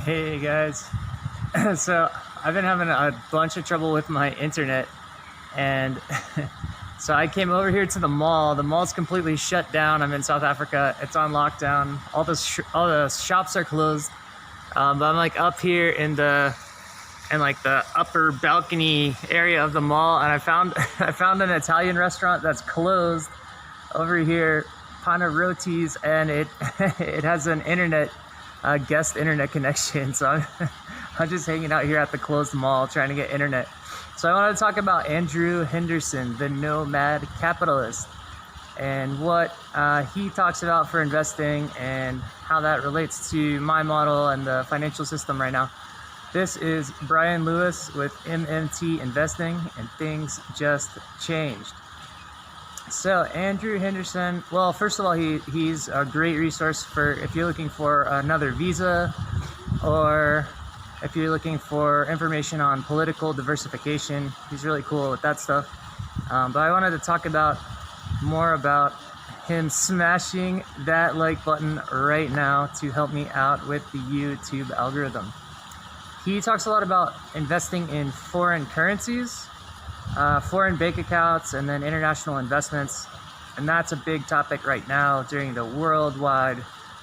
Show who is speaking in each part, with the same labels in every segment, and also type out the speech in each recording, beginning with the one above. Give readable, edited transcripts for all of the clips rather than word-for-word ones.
Speaker 1: Hey guys. So I've been having a bunch of trouble with my internet, and so I came over here to the mall. The mall's completely shut down. I'm in South Africa. It's on lockdown. All the shops are closed. But I'm like up here in the upper balcony area of the mall, and I found an Italian restaurant that's closed over here, Panaroti's, and it it has an guest internet connection. So I'm just hanging out here at the closed mall trying to get internet. So I wanted to talk about Andrew Henderson, the Nomad Capitalist, and what he talks about for investing and how that relates to my model and the financial system right now. This is Brian Lewis with MMT Investing, and things just changed. So Andrew Henderson, well, first of all, he's a great resource for if you're looking for another visa, or if you're looking for information on political diversification. He's really cool with that stuff. But I wanted to talk more about him smashing that like button right now to help me out with the YouTube algorithm. He talks a lot about investing in foreign currencies, foreign bank accounts, and then international investments. And that's a big topic right now during the worldwide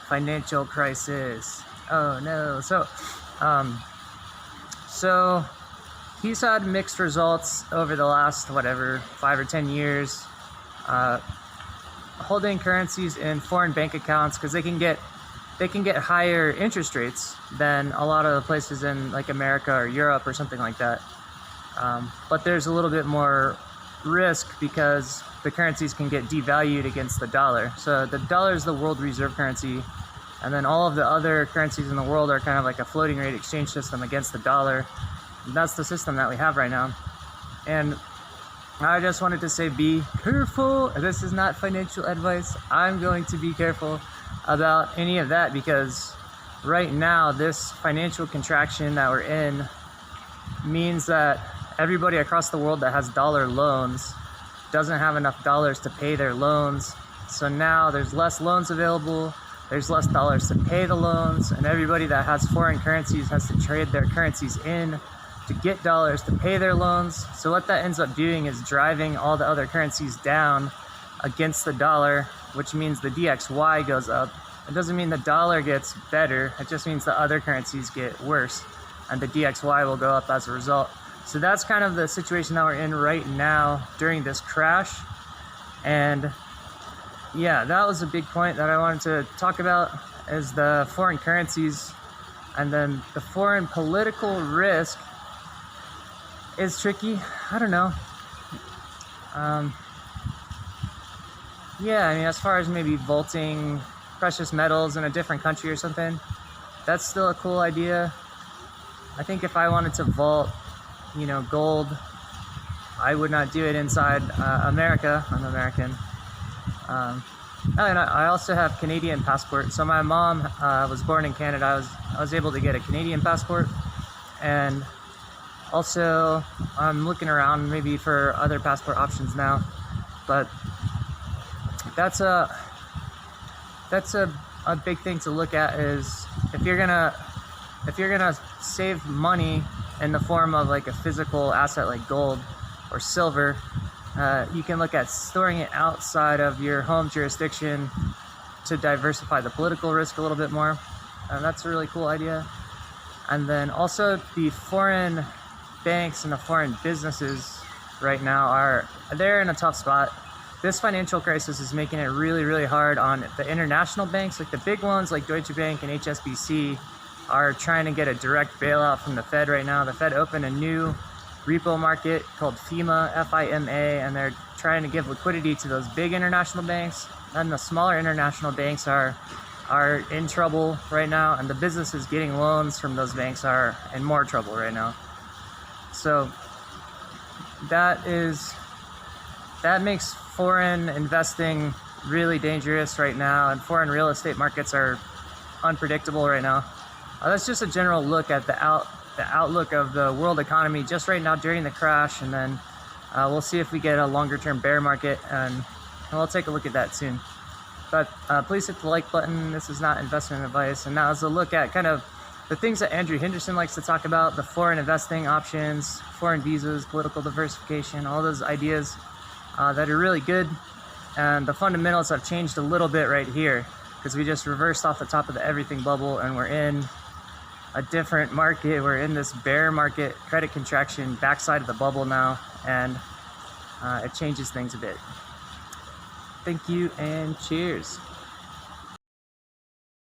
Speaker 1: financial crisis. Oh no. So he's had mixed results over the last 5 or 10 years, holding currencies in foreign bank accounts, because they can get higher interest rates than a lot of the places in like America or Europe or something like that. But there's a little bit more risk because the currencies can get devalued against the dollar. So the dollar is the world reserve currency, and then all of the other currencies in the world are kind of like a floating rate exchange system against the dollar. And that's the system that we have right now. And I just wanted to say, be careful. This is not financial advice. I'm going to be careful about any of that, because right now this financial contraction that we're in means that everybody across the world that has dollar loans doesn't have enough dollars to pay their loans. So now there's less loans available, there's less dollars to pay the loans, and everybody that has foreign currencies has to trade their currencies in to get dollars to pay their loans. So what that ends up doing is driving all the other currencies down against the dollar, which means the DXY goes up. It doesn't mean the dollar gets better, it just means the other currencies get worse, and the DXY will go up as a result. So that's kind of the situation that we're in right now during this crash. And yeah, that was a big point that I wanted to talk about, is the foreign currencies. And then the foreign political risk is tricky. I don't know. Yeah, I mean, as far as maybe vaulting precious metals in a different country or something, that's still a cool idea. I think if I wanted to vault, gold, I would not do it inside America. I'm American. And I also have Canadian passport. So my mom was born in Canada. I was able to get a Canadian passport, and also I'm looking around maybe for other passport options now. But that's a big thing to look at, is if you're gonna save money in the form of like a physical asset like gold or silver, you can look at storing it outside of your home jurisdiction to diversify the political risk a little bit more. And that's a really cool idea. And then also the foreign banks and the foreign businesses right now they're in a tough spot. This financial crisis is making it really, really hard on the international banks. Like the big ones like Deutsche Bank and HSBC are trying to get a direct bailout from the Fed right now. The Fed opened a new repo market called FIMA, F-I-M-A, and they're trying to give liquidity to those big international banks. And the smaller international banks are in trouble right now, and the businesses getting loans from those banks are in more trouble right now. So that makes foreign investing really dangerous right now, and foreign real estate markets are unpredictable right now. That's just a general look at the outlook of the world economy just right now during the crash, and then we'll see if we get a longer term bear market, and we'll take a look at that soon. But please hit the like button. This is not investment advice, and that was a look at kind of the things that Andrew Henderson likes to talk about, the foreign investing options, foreign visas, political diversification, all those ideas that are really good. And the fundamentals have changed a little bit right here because we just reversed off the top of the everything bubble and we're in a different market. We're in this bear market, credit contraction, backside of the bubble now, and it changes things a bit. Thank you and cheers.